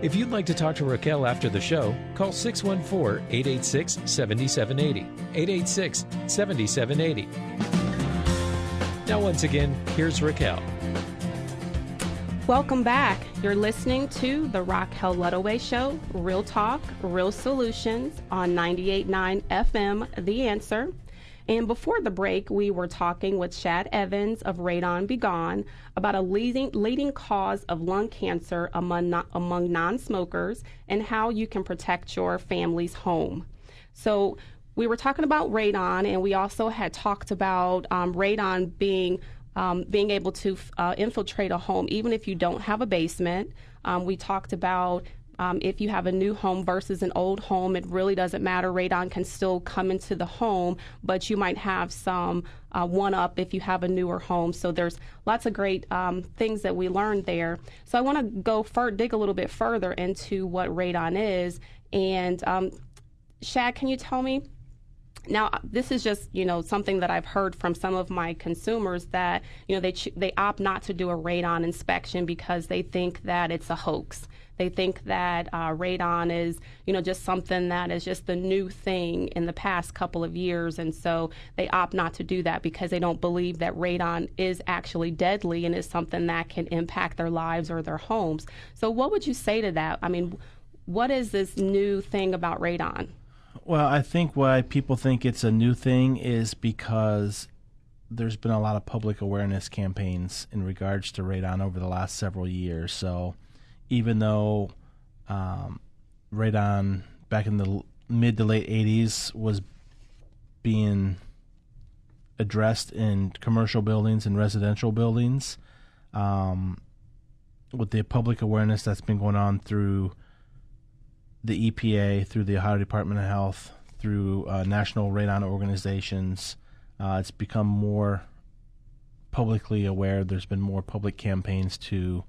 If you'd like to talk to Racquel after the show, call 614-886-7780. 886-7780. Now, once again, here's Racquel. Welcome back. You're listening to the Racquel Ludaway Show, Real Talk, Real Solutions on 98.9 FM, The Answer. And before the break, we were talking with Shad Evans of Radon Be Gone about a leading cause of lung cancer among non-smokers and how you can protect your family's home. So we were talking about radon, and we also had talked about radon being able to infiltrate a home even if you don't have a basement. We talked about if you have a new home versus an old home, it really doesn't matter. Radon can still come into the home, but you might have some one-up if you have a newer home. So there's lots of great things that we learned there. So I want to go dig a little bit further into what radon is. And Shad, can you tell me? Now, this is just, something that I've heard from some of my consumers that, they opt not to do a radon inspection because they think that it's a hoax. They think that radon is, just something that is just the new thing in the past couple of years. And so they opt not to do that because they don't believe that radon is actually deadly and is something that can impact their lives or their homes. So what would you say to that? I mean, what is this new thing about radon? Well, I think why people think it's a new thing is because there's been a lot of public awareness campaigns in regards to radon over the last several years. So even though radon back in the mid to late 80s was being addressed in commercial buildings and residential buildings, with the public awareness that's been going on through the EPA, through the Ohio Department of Health, through national radon organizations, it's become more publicly aware. There's been more public campaigns to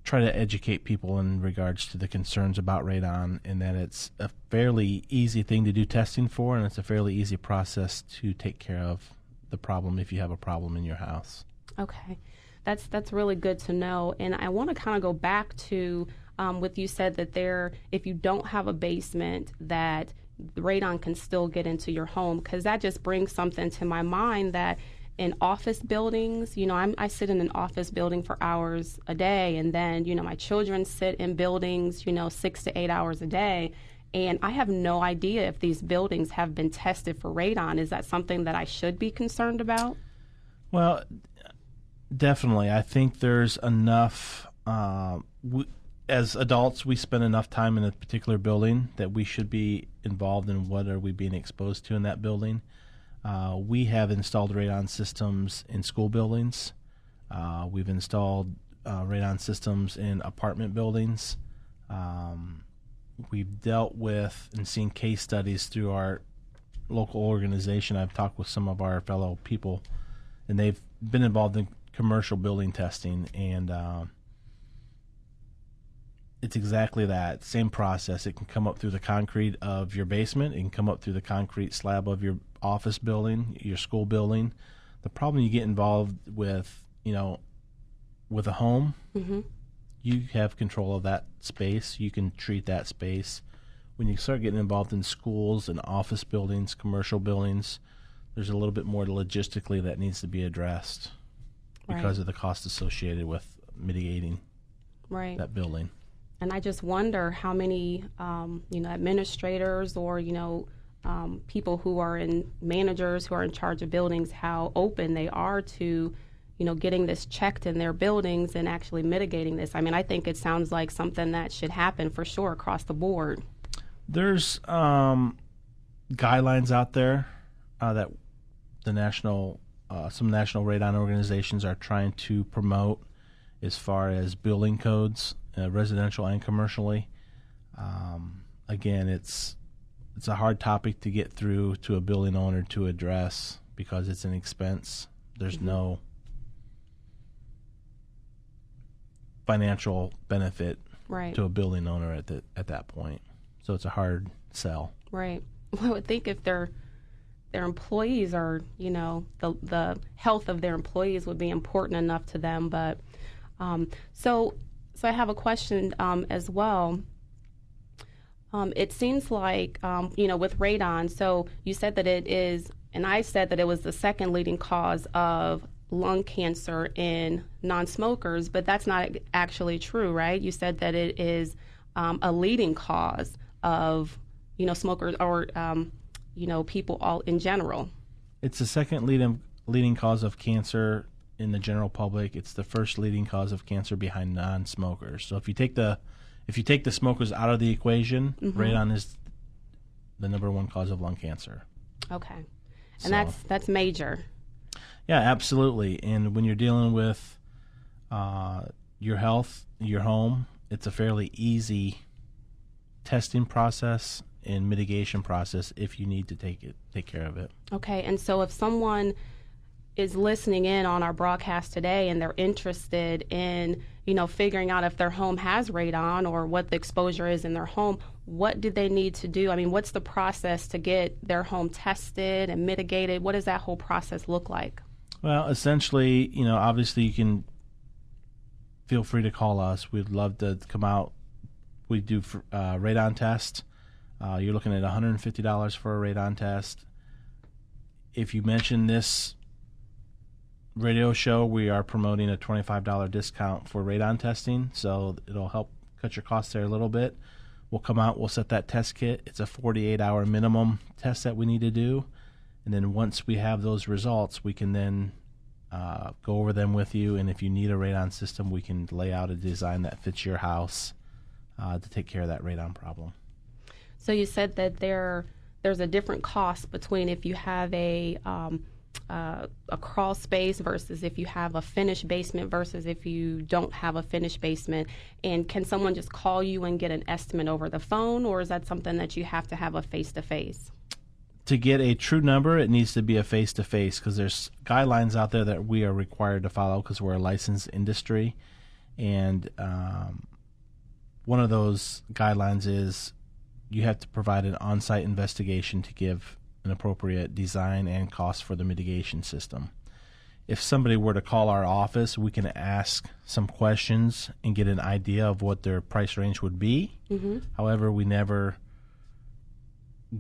try to educate people in regards to the concerns about radon, and that it's a fairly easy thing to do testing for, and it's a fairly easy process to take care of the problem if you have a problem in your house. Okay. That's really good to know. And I want to kind of go back to what you said that if you don't have a basement, that the radon can still get into your home, because that just brings something to my mind that in office buildings, I sit in an office building for hours a day, and then, my children sit in buildings, 6 to 8 hours a day, and I have no idea if these buildings have been tested for radon. Is that something that I should be concerned about? Well, definitely. I think there's enough, as adults, we spend enough time in a particular building that we should be involved in what are we being exposed to in that building. We have installed radon systems in school buildings. We've installed radon systems in apartment buildings. We've dealt with and seen case studies through our local organization. I've talked with some of our fellow people, and they've been involved in commercial building testing, and it's exactly that same process. It can come up through the concrete of your basement. It can come up through the concrete slab of your office building, your school building. The problem you get involved with, with a home, mm-hmm. you have control of that space. You can treat that space. When you start getting involved in schools and office buildings, commercial buildings, there's a little bit more logistically that needs to be addressed because of the cost associated with mitigating that building. And I just wonder how many, administrators or, people who are managers who are in charge of buildings, how open they are to, getting this checked in their buildings and actually mitigating this. I mean, I think it sounds like something that should happen for sure across the board. There's guidelines out there that the some national radon organizations are trying to promote as far as building codes, residential and commercially. Again, it's a hard topic to get through to a building owner to address because it's an expense. There's mm-hmm. no financial benefit to a building owner at that point. So it's a hard sell. Right. Well, I would think if their employees are, the health of their employees would be important enough to them. But so So I have a question as well. It seems like, with radon, so you said that it is, and I said that it was the second leading cause of lung cancer in non-smokers, but that's not actually true, right? You said that it is a leading cause of, smokers or, people all in general. It's the second leading cause of cancer in the general public. It's the first leading cause of cancer behind non-smokers. So if you take the smokers out of the equation, radon is the number one cause of lung cancer. Okay. And that's major. Yeah, absolutely. And when you're dealing with your health, your home, it's a fairly easy testing process and mitigation process if you need to take care of it. Okay. And so if someone is listening in on our broadcast today and they're interested in, figuring out if their home has radon or what the exposure is in their home, what do they need to do? I mean, what's the process to get their home tested and mitigated? What does that whole process look like? Well, essentially, obviously you can feel free to call us. We'd love to come out. We do radon test. You're looking at $150 for a radon test. If you mention this radio show, we are promoting a $25 discount for radon testing, so it'll help cut your costs there a little bit. We'll come out, we'll set that test kit. It's a 48-hour minimum test that we need to do, and then once we have those results, we can then go over them with you, and if you need a radon system, we can lay out a design that fits your house to take care of that radon problem. So you said that there's a different cost between if you have a crawl space versus if you have a finished basement versus if you don't have a finished basement. And can someone just call you and get an estimate over the phone, or is that something that you have to have a face-to-face? To get a true number, it needs to be a face-to-face because there's guidelines out there that we are required to follow because we're a licensed industry. And one of those guidelines is you have to provide an on-site investigation to give an appropriate design and cost for the mitigation system. If somebody were to call our office, we can ask some questions and get an idea of what their price range would be. However, we never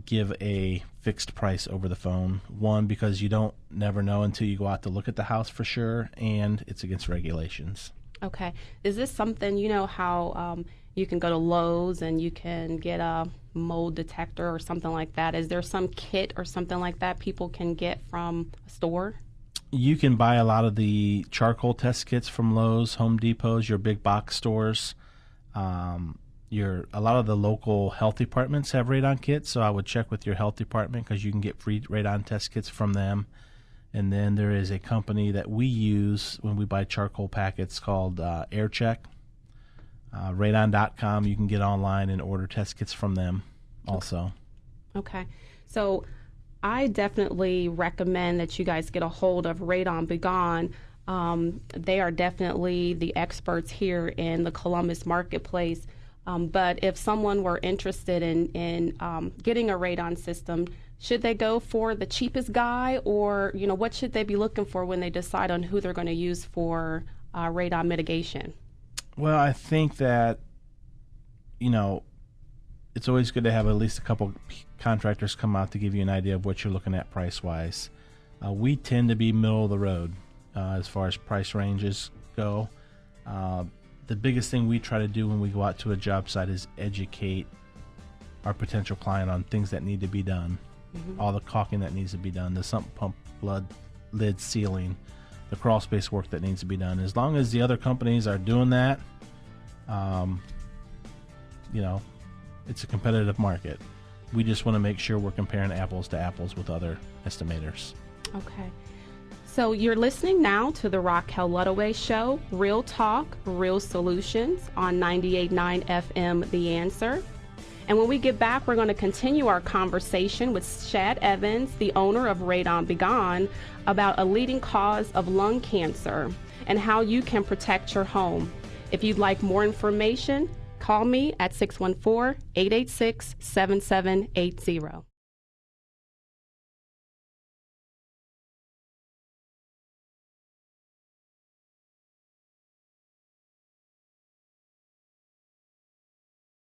give a fixed price over the phone. One, because you don't never know until you go out to look at the house for sure, and it's against regulations. Okay. Is this something, how you can go to Lowe's and you can get a mold detector or something like that? Is there some kit or something like that people can get from a store? You can buy a lot of the charcoal test kits from Lowe's, Home Depots, your big box stores. A lot of the local health departments have radon kits, so I would check with your health department because you can get free radon test kits from them. And then there is a company that we use when we buy charcoal packets called AirCheck. Radon.com, you can get online and order test kits from them also. Okay. So I definitely recommend that you guys get a hold of Radon Begone. They are definitely the experts here in the Columbus marketplace. But if someone were interested in getting a radon system, should they go for the cheapest guy, or what should they be looking for when they decide on who they're going to use for radon mitigation? Well, I think that it's always good to have at least a couple contractors come out to give you an idea of what you're looking at price-wise. We tend to be middle of the road as far as price ranges go. The biggest thing we try to do when we go out to a job site is educate our potential client on things that need to be done, all the caulking that needs to be done, the sump pump lid sealing, the crawl space work that needs to be done. As long as the other companies are doing that, it's a competitive market. We just want to make sure we're comparing apples to apples with other estimators. Okay. So you're listening now to the Racquel Ludaway Show, Real Talk, Real Solutions on 98.9 FM, The Answer. And when we get back, we're going to continue our conversation with Shad Evans, the owner of Radon Begone, about a leading cause of lung cancer and how you can protect your home. If you'd like more information, call me at 614-886-7780.